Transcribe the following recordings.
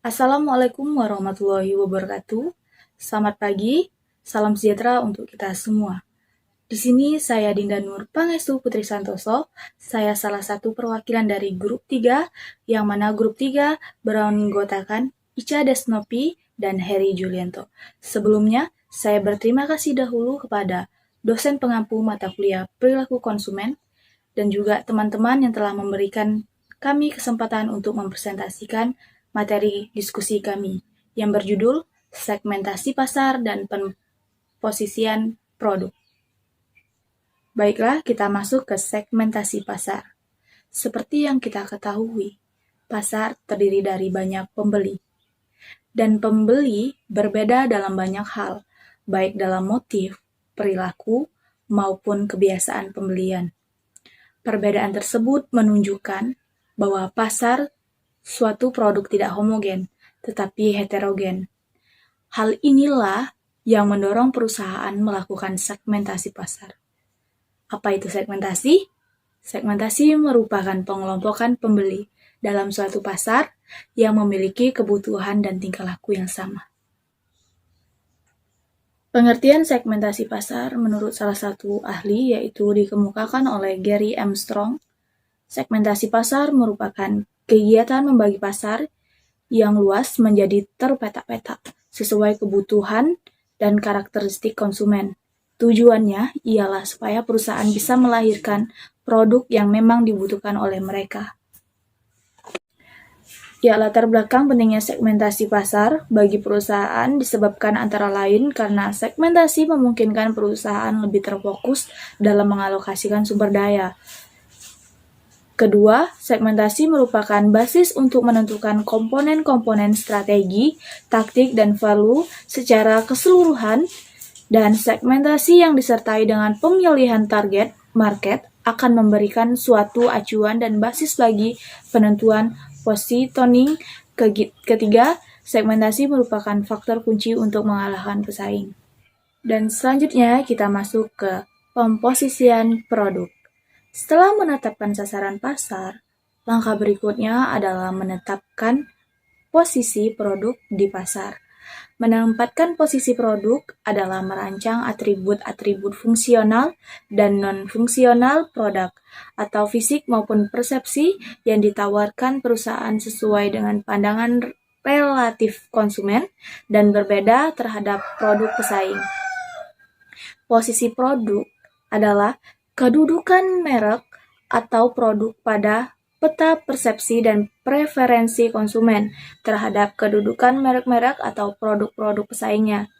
Assalamualaikum warahmatullahi wabarakatuh. Selamat pagi, salam sejahtera untuk kita semua. Di sini saya Dinda Nur Pangestu Putri Santoso. Saya salah satu perwakilan dari grup 3, yang mana grup 3 beranggotakan Ica Desnopi dan Heri Julianto. Sebelumnya, saya berterima kasih dahulu kepada dosen pengampu mata kuliah perilaku konsumen dan juga teman-teman yang telah memberikan kami kesempatan untuk mempresentasikan materi diskusi kami yang berjudul segmentasi pasar dan posisian produk. Baiklah, kita masuk ke segmentasi pasar. Seperti yang kita ketahui, pasar terdiri dari banyak pembeli. Dan pembeli berbeda dalam banyak hal, baik dalam motif, perilaku, maupun kebiasaan pembelian. Perbedaan tersebut menunjukkan bahwa pasar suatu produk tidak homogen, tetapi heterogen. Hal inilah yang mendorong perusahaan melakukan segmentasi pasar. Apa itu segmentasi? Segmentasi merupakan pengelompokan pembeli dalam suatu pasar yang memiliki kebutuhan dan tingkah laku yang sama. Pengertian segmentasi pasar menurut salah satu ahli yaitu dikemukakan oleh Gary Armstrong. Segmentasi pasar merupakan kegiatan membagi pasar yang luas menjadi terpeta-peta sesuai kebutuhan dan karakteristik konsumen. Tujuannya ialah supaya perusahaan bisa melahirkan produk yang memang dibutuhkan oleh mereka. Ya, latar belakang pentingnya segmentasi pasar bagi perusahaan disebabkan antara lain karena segmentasi memungkinkan perusahaan lebih terfokus dalam mengalokasikan sumber daya. Kedua, segmentasi merupakan basis untuk menentukan komponen-komponen strategi, taktik, dan value secara keseluruhan, dan segmentasi yang disertai dengan pemilihan target market akan memberikan suatu acuan dan basis bagi penentuan positioning. Ketiga, segmentasi merupakan faktor kunci untuk mengalahkan pesaing. Dan selanjutnya kita masuk ke pemposisian produk. Setelah menetapkan sasaran pasar, langkah berikutnya adalah menetapkan posisi produk di pasar. Menempatkan posisi produk adalah merancang atribut-atribut fungsional dan non-fungsional produk, atau fisik maupun persepsi yang ditawarkan perusahaan sesuai dengan pandangan relatif konsumen dan berbeda terhadap produk pesaing. Posisi produk adalah kedudukan merek atau produk pada peta persepsi dan preferensi konsumen terhadap kedudukan merek-merek atau produk-produk pesaingnya.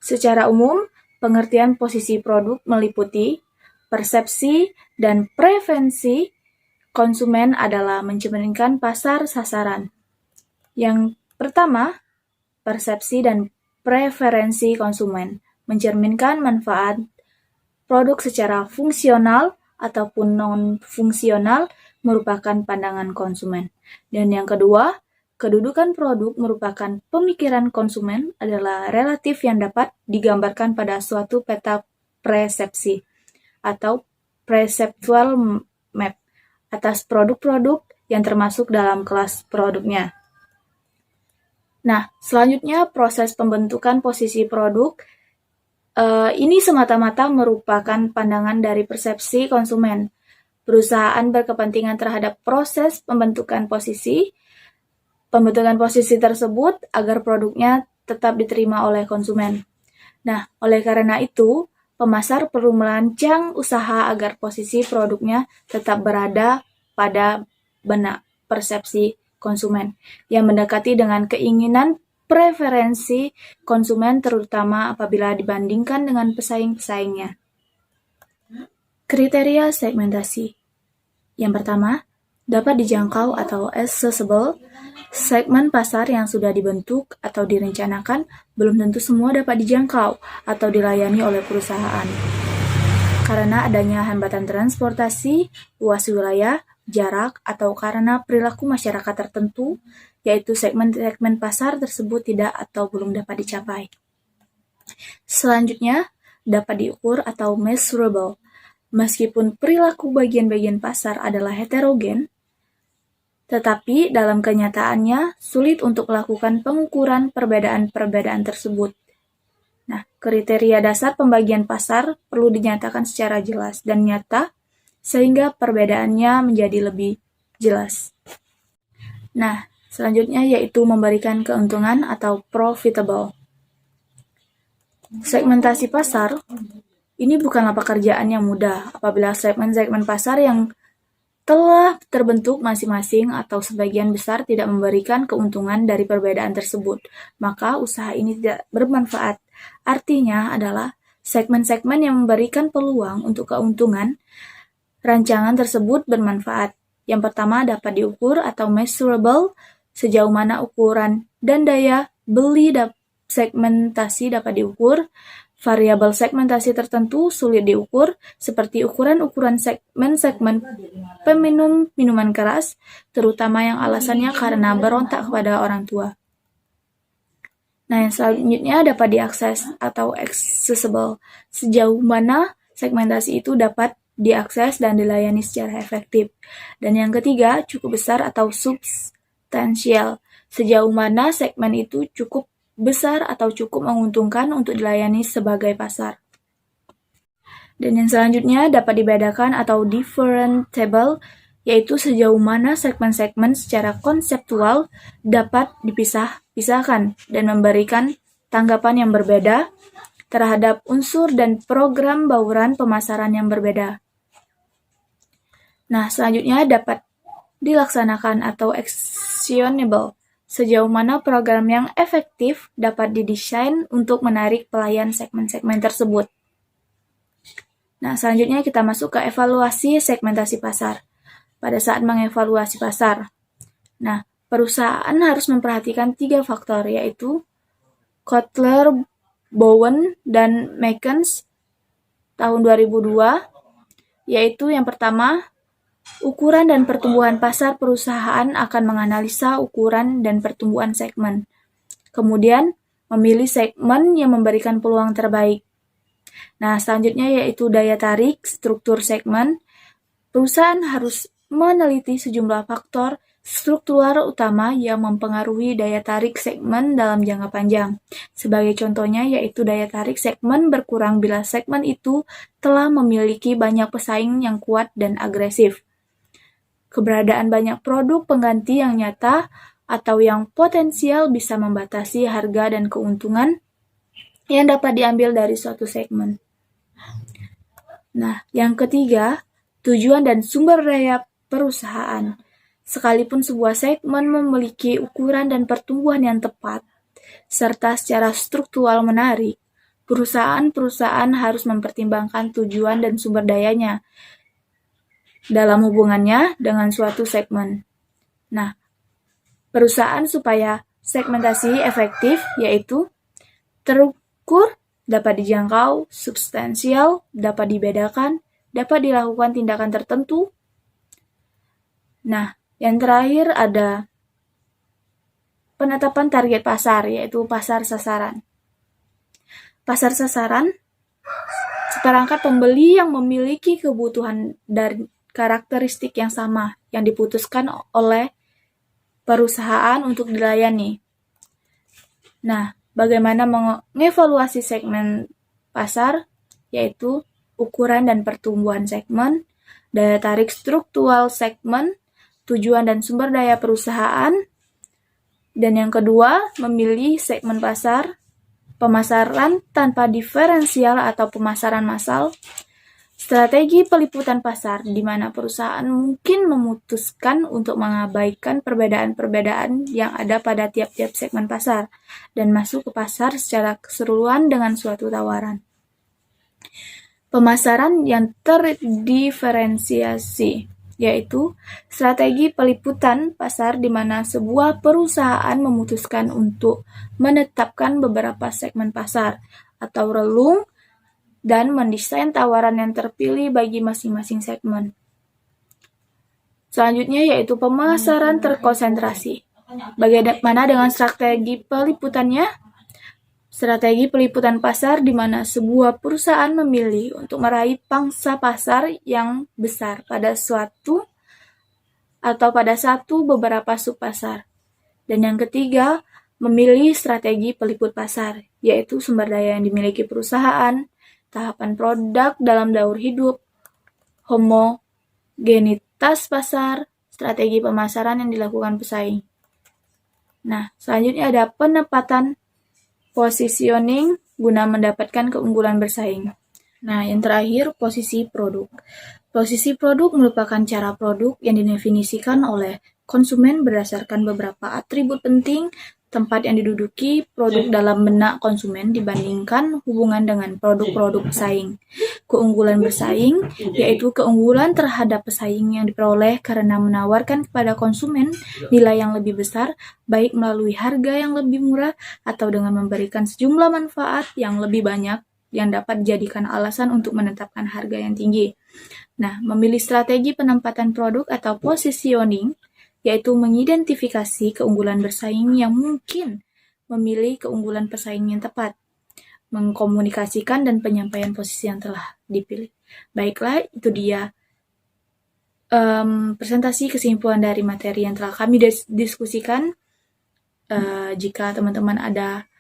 Secara umum, pengertian posisi produk meliputi persepsi dan preferensi konsumen adalah mencerminkan pasar sasaran. Yang pertama, persepsi dan preferensi konsumen mencerminkan manfaat produk secara fungsional ataupun non-fungsional merupakan pandangan konsumen. Dan yang kedua, kedudukan produk merupakan pemikiran konsumen adalah relatif yang dapat digambarkan pada suatu peta persepsi atau perceptual map atas produk-produk yang termasuk dalam kelas produknya. Nah, selanjutnya proses pembentukan posisi produk ini semata-mata merupakan pandangan dari persepsi konsumen. Perusahaan berkepentingan terhadap proses pembentukan posisi tersebut agar produknya tetap diterima oleh konsumen. Nah, oleh karena itu, pemasar perlu merancang usaha agar posisi produknya tetap berada pada benak persepsi konsumen yang mendekati dengan keinginan preferensi konsumen, terutama apabila dibandingkan dengan pesaing-pesaingnya. Kriteria segmentasi. Yang pertama, dapat dijangkau atau accessible. Segmen pasar yang sudah dibentuk atau direncanakan belum tentu semua dapat dijangkau atau dilayani oleh perusahaan. Karena adanya hambatan transportasi, luas wilayah, jarak, atau karena perilaku masyarakat tertentu, yaitu segmen-segmen pasar tersebut tidak atau belum dapat dicapai. Selanjutnya, dapat diukur atau measurable. Meskipun perilaku bagian-bagian pasar adalah heterogen, Tetapi dalam kenyataannya sulit untuk melakukan pengukuran perbedaan-perbedaan tersebut. Nah, kriteria dasar pembagian pasar perlu dinyatakan secara jelas dan nyata sehingga perbedaannya menjadi lebih jelas. Nah, selanjutnya yaitu memberikan keuntungan atau profitable. Segmentasi pasar ini bukanlah pekerjaan yang mudah apabila segmen-segmen pasar yang telah terbentuk masing-masing atau sebagian besar tidak memberikan keuntungan dari perbedaan tersebut, maka usaha ini tidak bermanfaat. Artinya adalah segmen-segmen yang memberikan peluang untuk keuntungan rancangan tersebut bermanfaat. Yang pertama dapat diukur atau measurable, sejauh mana ukuran dan daya beli segmentasi dapat diukur. Variabel segmentasi tertentu sulit diukur, seperti ukuran-ukuran segmen-segmen peminum minuman keras, terutama yang alasannya karena berontak kepada orang tua. Nah, yang selanjutnya dapat diakses atau accessible, sejauh mana segmentasi itu dapat diakses dan dilayani secara efektif. Dan yang ketiga, cukup besar atau substansial, sejauh mana segmen itu cukup besar atau cukup menguntungkan untuk dilayani sebagai pasar. Dan yang selanjutnya dapat dibedakan atau differentiable, yaitu sejauh mana segmen-segmen secara konseptual dapat dipisah-pisahkan dan memberikan tanggapan yang berbeda terhadap unsur dan program bauran pemasaran yang berbeda. Nah, selanjutnya dapat dilaksanakan atau actionable, sejauh mana program yang efektif dapat didesain untuk menarik pelayan segmen-segmen tersebut. Nah, selanjutnya kita masuk ke evaluasi segmentasi pasar. Pada saat mengevaluasi pasar, nah, perusahaan harus memperhatikan 3 faktor, yaitu Kotler, Bowen, dan Meekens tahun 2002, yaitu yang pertama, ukuran dan pertumbuhan pasar perusahaan akan menganalisa ukuran dan pertumbuhan segmen. Kemudian, memilih segmen yang memberikan peluang terbaik. Nah, selanjutnya yaitu daya tarik struktur segmen. Perusahaan harus meneliti sejumlah faktor struktural utama yang mempengaruhi daya tarik segmen dalam jangka panjang. Sebagai contohnya yaitu daya tarik segmen berkurang bila segmen itu telah memiliki banyak pesaing yang kuat dan agresif. Keberadaan banyak produk pengganti yang nyata atau yang potensial bisa membatasi harga dan keuntungan yang dapat diambil dari suatu segmen. Nah, yang ketiga, tujuan dan sumber daya perusahaan. Sekalipun sebuah segmen memiliki ukuran dan pertumbuhan yang tepat, serta secara struktural menarik, perusahaan-perusahaan harus mempertimbangkan tujuan dan sumber dayanya dalam hubungannya dengan suatu segmen. Nah, perusahaan supaya segmentasi efektif yaitu terukur, dapat dijangkau, substansial, dapat dibedakan, dapat dilakukan tindakan tertentu. Nah, yang terakhir ada penetapan target pasar, yaitu pasar sasaran. Pasar sasaran, seperangkat pembeli yang memiliki kebutuhan dan karakteristik yang sama yang diputuskan oleh perusahaan untuk dilayani. Nah, bagaimana mengevaluasi segmen pasar, yaitu ukuran dan pertumbuhan segmen, daya tarik struktural segmen, tujuan dan sumber daya perusahaan, dan yang kedua, memilih segmen pasar, pemasaran tanpa diferensial atau pemasaran massal, strategi peliputan pasar di mana perusahaan mungkin memutuskan untuk mengabaikan perbedaan-perbedaan yang ada pada tiap-tiap segmen pasar dan masuk ke pasar secara keseluruhan dengan suatu tawaran. Pemasaran yang terdiferensiasi, yaitu strategi peliputan pasar di mana sebuah perusahaan memutuskan untuk menetapkan beberapa segmen pasar atau relung dan mendesain tawaran yang terpilih bagi masing-masing segmen. Selanjutnya yaitu pemasaran terkonsentrasi. Bagaimana dengan strategi peliputannya? Strategi peliputan pasar di mana sebuah perusahaan memilih untuk meraih pangsa pasar yang besar pada suatu atau pada beberapa subpasar. Dan yang ketiga, memilih strategi peliput pasar, yaitu sumber daya yang dimiliki perusahaan, tahapan produk dalam daur hidup, homogenitas pasar, strategi pemasaran yang dilakukan pesaing. Nah, selanjutnya ada penempatan positioning guna mendapatkan keunggulan bersaing. Nah, yang terakhir, posisi produk. Posisi produk merupakan cara produk yang didefinisikan oleh konsumen berdasarkan beberapa atribut penting tempat yang diduduki produk dalam benak konsumen dibandingkan hubungan dengan produk-produk pesaing. Keunggulan bersaing yaitu keunggulan terhadap pesaing yang diperoleh karena menawarkan kepada konsumen nilai yang lebih besar, baik melalui harga yang lebih murah atau dengan memberikan sejumlah manfaat yang lebih banyak yang dapat dijadikan alasan untuk menetapkan harga yang tinggi. Nah, memilih strategi penempatan produk atau positioning yaitu mengidentifikasi keunggulan bersaing yang mungkin, memilih keunggulan pesaing yang tepat, mengkomunikasikan dan penyampaian posisi yang telah dipilih. Baiklah, itu dia presentasi kesimpulan dari materi yang telah kami diskusikan. Jika teman-teman ada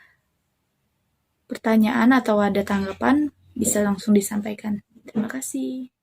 pertanyaan atau ada tanggapan, bisa langsung disampaikan. Terima kasih.